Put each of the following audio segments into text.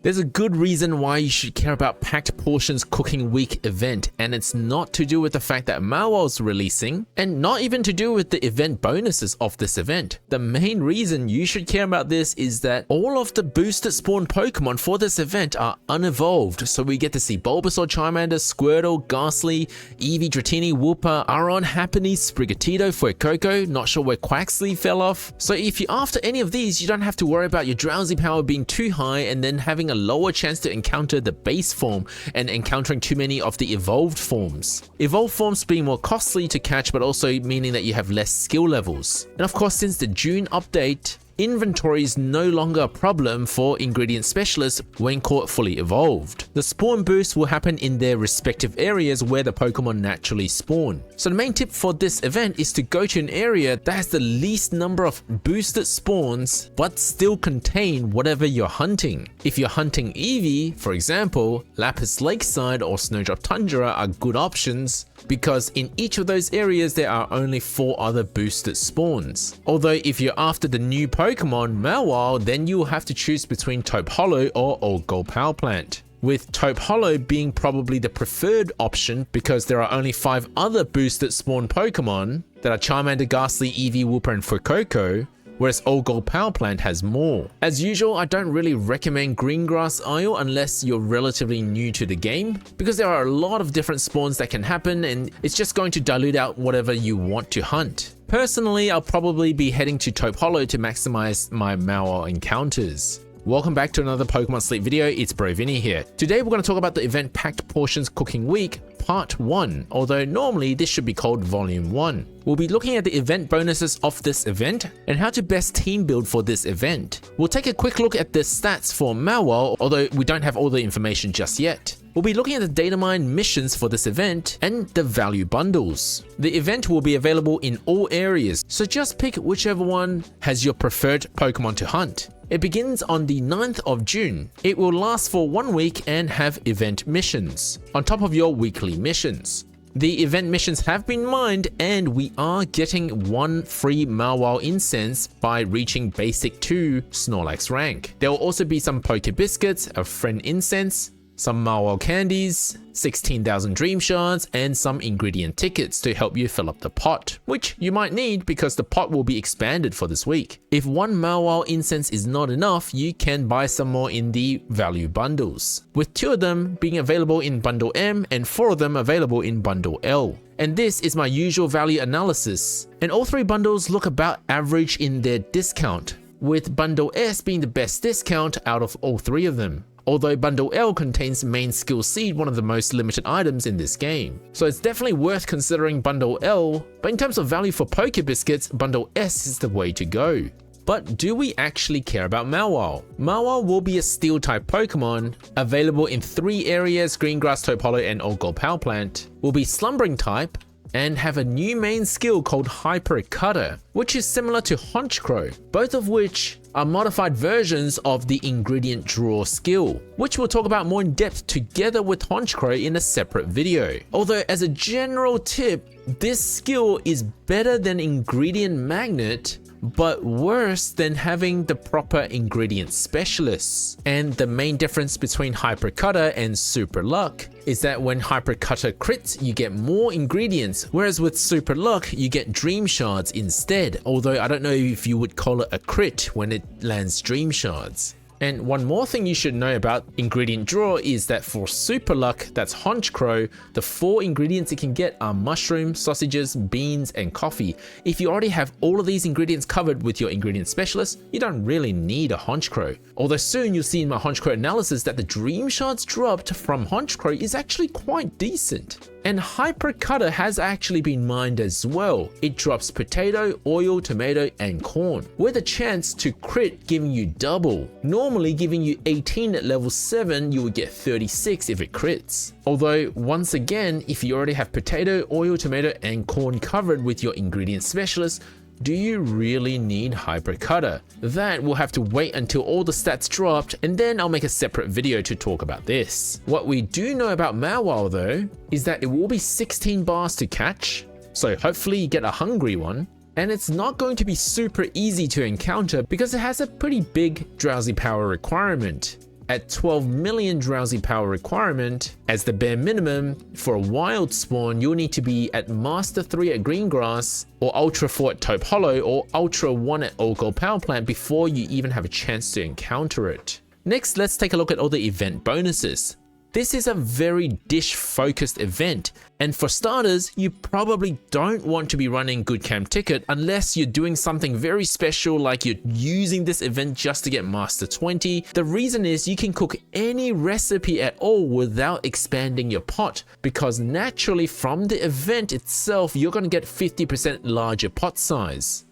There's a good reason why you should care about Packed Portions Cooking Week event, and it's not to do with the fact that Mawile's releasing, and not even to do with the event bonuses of this event. The main reason you should care about this is that all of the boosted spawn Pokemon for this event are unevolved, so we get to see Bulbasaur, Charmander, Squirtle, Ghastly, Eevee, Dratini, Wooper, Aron, Happiny, Sprigatito, Fuecoco, not sure where Quaxly fell off. So if you're after any of these, you don't have to worry about your drowsy power being too high and then having a lower chance to encounter the base form and encountering too many of the evolved forms. Evolved forms being more costly to catch, but also meaning that you have less skill levels. And of course, since the June update, inventory is no longer a problem for ingredient specialists when caught fully evolved. The spawn boost will happen in their respective areas where the Pokemon naturally spawn. So the main tip for this event is to go to an area that has the least number of boosted spawns but still contain whatever you're hunting. If you're hunting Eevee, for example, Lapis Lakeside or Snowdrop Tundra are good options because in each of those areas there are only 4 other boosted spawns. Although if you're after the new Pokemon Mawile, then you will have to choose between Taupe Hollow or Old Gold Power Plant, with Taupe Hollow being probably the preferred option because there are only 5 other boosted spawn Pokemon that are Charmander, Ghastly, Eevee, Wooper, and Fuecoco, whereas Old Gold Power Plant has more. As usual, I don't really recommend Greengrass Isle unless you're relatively new to the game, because there are a lot of different spawns that can happen and it's just going to dilute out whatever you want to hunt. Personally, I'll probably be heading to Taupe Hollow to maximize my Mawile encounters. Welcome back to another Pokemon Sleep video, it's Brovini here. Today we're going to talk about the event Packed Portions Cooking Week, Part 1, although normally this should be called Volume 1. We'll be looking at the event bonuses of this event and how to best team build for this event. We'll take a quick look at the stats for Mawile, although we don't have all the information just yet. We'll be looking at the data mine missions for this event and the value bundles. The event will be available in all areas, so just pick whichever one has your preferred Pokemon to hunt. It begins on the 9th of June. It will last for 1 week and have event missions, on top of your weekly missions. The event missions have been mined and we are getting 1 free Mawile incense by reaching Basic 2 Snorlax rank. There will also be some Poke Biscuits, a friend incense, some Mawile candies, 16,000 dream shards, and some ingredient tickets to help you fill up the pot, which you might need because the pot will be expanded for this week. If 1 Mawile incense is not enough, you can buy some more in the value bundles, with 2 of them being available in Bundle M and 4 of them available in Bundle L. And this is my usual value analysis, and all 3 bundles look about average in their discount, with Bundle S being the best discount out of all 3 of them. Although Bundle L contains Main Skill Seed, one of the most limited items in this game. So it's definitely worth considering Bundle L, but in terms of value for Poke Biscuits, Bundle S is the way to go. But do we actually care about Mawile? Mawile will be a Steel-type Pokemon, available in 3 areas, Greengrass, Taupe Hollow, and Old Gold Power Plant, will be Slumbering type, and have a new main skill called Hyper Cutter, which is similar to Honchkrow, both of which are modified versions of the ingredient draw skill, which we'll talk about more in depth together with Honchkrow in a separate video. Although as a general tip, this skill is better than Ingredient Magnet, but worse than having the proper ingredient specialists. And the main difference between Hyper Cutter and Super Luck is that when Hyper Cutter crits, you get more ingredients, whereas with Super Luck, you get Dream Shards instead, although I don't know if you would call it a crit when it lands Dream Shards. And one more thing you should know about Ingredient Draw is that for Super Luck, that's Honchkrow, the 4 ingredients you can get are mushroom, sausages, beans, and coffee. If you already have all of these ingredients covered with your ingredient specialist, you don't really need a Honchkrow. Although soon you'll see in my Honchkrow analysis that the Dream Shards dropped from Honchkrow is actually quite decent. And Hyper Cutter has actually been mined as well. It drops potato, oil, tomato, and corn, with a chance to crit giving you double. Normally giving you 18 at level 7, you would get 36 if it crits. Although, once again, if you already have potato, oil, tomato, and corn covered with your ingredient specialist, do you really need Hyper Cutter? That will have to wait until all the stats dropped, and then I'll make a separate video to talk about this. What we do know about Mawile though, is that it will be 16 bars to catch, so hopefully you get a hungry one. And it's not going to be super easy to encounter because it has a pretty big drowsy power requirement. at 12 million drowsy power requirement. As the bare minimum, for a wild spawn, you'll need to be at Master 3 at Greengrass, or Ultra 4 at Taupe Hollow, or Ultra 1 at Old Gold Power Plant before you even have a chance to encounter it. Next, let's take a look at all the event bonuses. This is a very dish-focused event, and for starters, you probably don't want to be running Good Camp Ticket unless you're doing something very special like you're using this event just to get Master 20. The reason is you can cook any recipe at all without expanding your pot, because naturally from the event itself, you're going to get 50% larger pot size.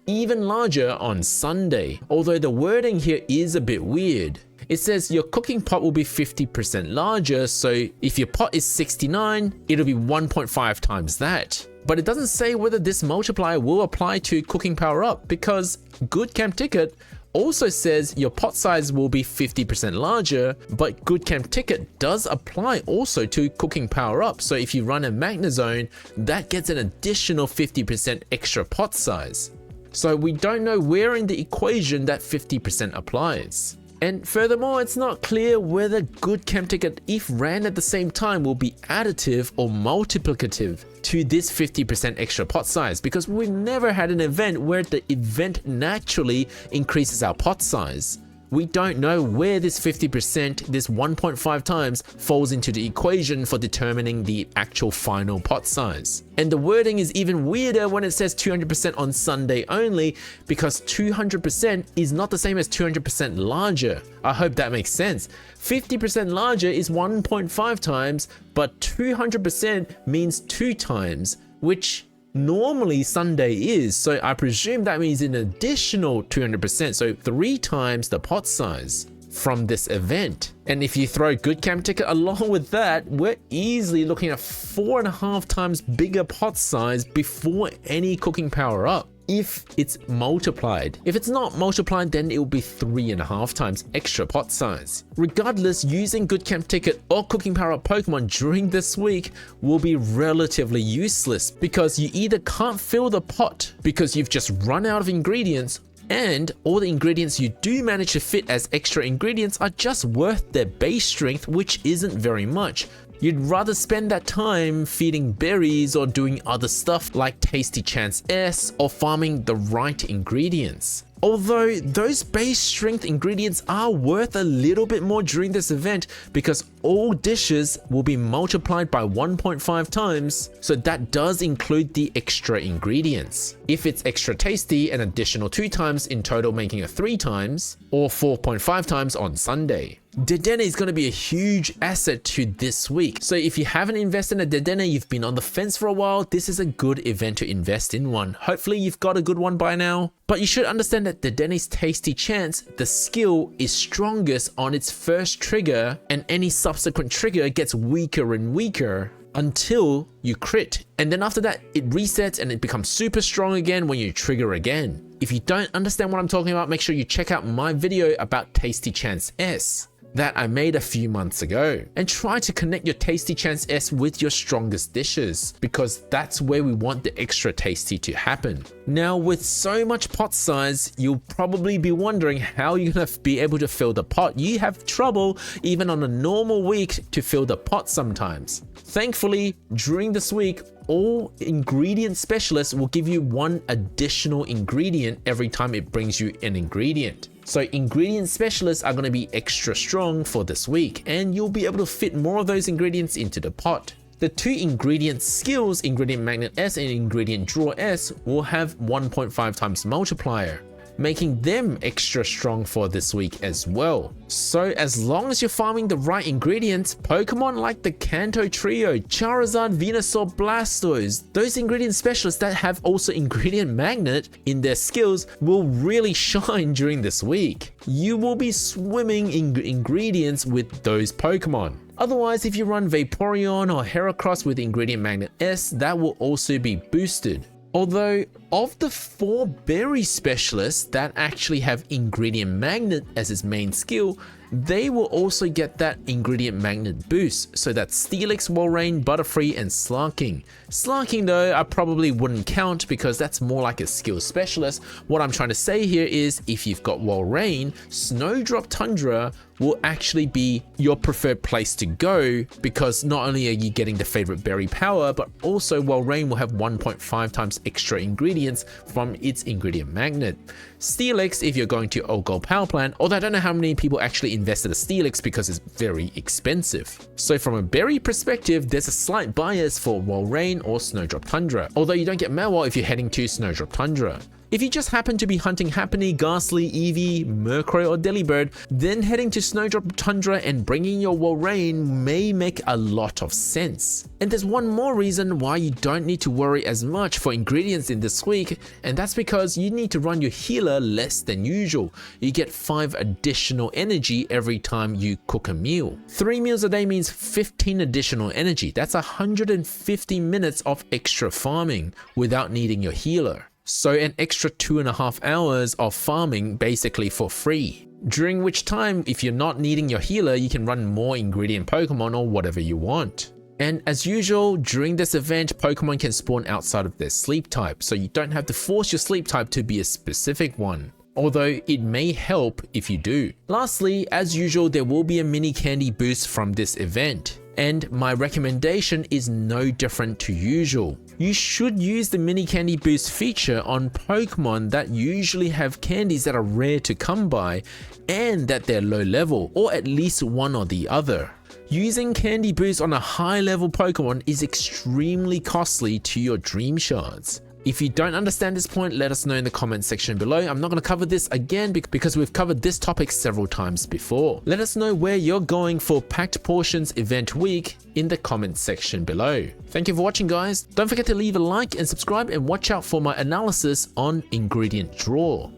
Even larger on Sunday, although the wording here is a bit weird. It says your cooking pot will be 50% larger, so if your pot is 69, it'll be 1.5 times that. But it doesn't say whether this multiplier will apply to cooking power up, because Good Camp Ticket also says your pot size will be 50% larger, but Good Camp Ticket does apply also to cooking power up. So if you run a Magna Zone, that gets an additional 50% extra pot size. So we don't know where in the equation that 50% applies. And furthermore, it's not clear whether Good Camp Ticket, if ran at the same time, will be additive or multiplicative to this 50% extra pot size, because we've never had an event where the event naturally increases our pot size. We don't know where this 50%, this 1.5 times, falls into the equation for determining the actual final pot size. And the wording is even weirder when it says 200% on Sunday only, because 200% is not the same as 200% larger. I hope that makes sense. 50% larger is 1.5 times, but 200% means 2 times, which normally Sunday is, so I presume that means an additional 200%, so 3 times the pot size from this event. And if you throw Good Camp Ticket along with that, we're easily looking at 4.5 times bigger pot size before any cooking power up, if it's multiplied. If it's not multiplied, then it will be 3.5 times extra pot size. Regardless, using Good Camp Ticket or cooking power up Pokemon during this week will be relatively useless, because you either can't fill the pot because you've just run out of ingredients, and all the ingredients you do manage to fit as extra ingredients are just worth their base strength, which isn't very much. You'd rather spend that time feeding berries or doing other stuff like Tasty Chance S or farming the right ingredients. Although those base strength ingredients are worth a little bit more during this event, because all dishes will be multiplied by 1.5 times, so that does include the extra ingredients. If it's extra tasty, an additional 2 times, in total making it 3 times, or 4.5 times on Sunday. Dedenne is going to be a huge asset to this week, so if you haven't invested in a Dedenne, you've been on the fence for a while, this is a good event to invest in one. Hopefully you've got a good one by now. But you should understand that Dedenne's Tasty Chance, the skill is strongest on its first trigger, and any subsequent trigger gets weaker and weaker until you crit. And then after that, it resets and it becomes super strong again when you trigger again. If you don't understand what I'm talking about, make sure you check out my video about Tasty Chance S that I made a few months ago, and try to connect your Tasty Chance S with your strongest dishes, because that's where we want the extra tasty to happen. Now, with so much pot size, you'll probably be wondering how you're gonna be able to fill the pot. You have trouble even on a normal week to fill the pot sometimes. Thankfully, during this week, all ingredient specialists will give you 1 additional ingredient every time it brings you an ingredient. So ingredient specialists are going to be extra strong for this week, and you'll be able to fit more of those ingredients into the pot. The 2 ingredient skills, Ingredient Magnet S and Ingredient Drawer S, will have 1.5 times multiplier, making them extra strong for this week as well. So as long as you're farming the right ingredients, Pokemon like the Kanto Trio, Charizard, Venusaur, Blastoise, those ingredient specialists that have also Ingredient Magnet in their skills will really shine during this week. You will be swimming in ingredients with those Pokemon. Otherwise, if you run Vaporeon or Heracross with Ingredient Magnet S, that will also be boosted. Although Of the 4 berry specialists that actually have ingredient magnet as its main skill, they will also get that ingredient magnet boost. So that's Steelix, Walrein, Butterfree, and Slarking. Slarking though, I probably wouldn't count because that's more like a skill specialist. What I'm trying to say here is if you've got Walrein, Snowdrop Tundra will actually be your preferred place to go because not only are you getting the favorite berry power, but also Walrein will have 1.5 times extra ingredients from its ingredient magnet. Steelix, if you're going to Old Gold Power Plant, although I don't know how many people actually invested a Steelix because it's very expensive. So from a berry perspective, there's a slight bias for Walrein or Snowdrop Tundra, although you don't get Mawile if you're heading to Snowdrop Tundra. If you just happen to be hunting Happiny, Ghastly, Eevee, Murkrow, or Delibird, then heading to Snowdrop Tundra and bringing your Walrein may make a lot of sense. And there's one more reason why you don't need to worry as much for ingredients in this week, and that's because you need to run your healer less than usual. You get 5 additional energy every time you cook a meal. 3 meals a day means 15 additional energy. That's 150 minutes of extra farming without needing your healer. So an extra 2.5 hours of farming basically for free. During which time, if you're not needing your healer, you can run more ingredient Pokemon or whatever you want. And as usual, during this event, Pokemon can spawn outside of their sleep type, so you don't have to force your sleep type to be a specific one. Although it may help if you do. Lastly, as usual, there will be a mini candy boost from this event. And my recommendation is no different to usual. You should use the mini candy boost feature on Pokemon that usually have candies that are rare to come by and that they're low level, or at least one or the other. Using candy boost on a high level Pokemon is extremely costly to your dream shards. If you don't understand this point, let us know in the comment section below. I'm not going to cover this again because we've covered this topic several times before. Let us know where you're going for Packed Portions event week in the comment section below. Thank you for watching, guys. Don't forget to leave a like and subscribe, and watch out for my analysis on Ingredient Draw.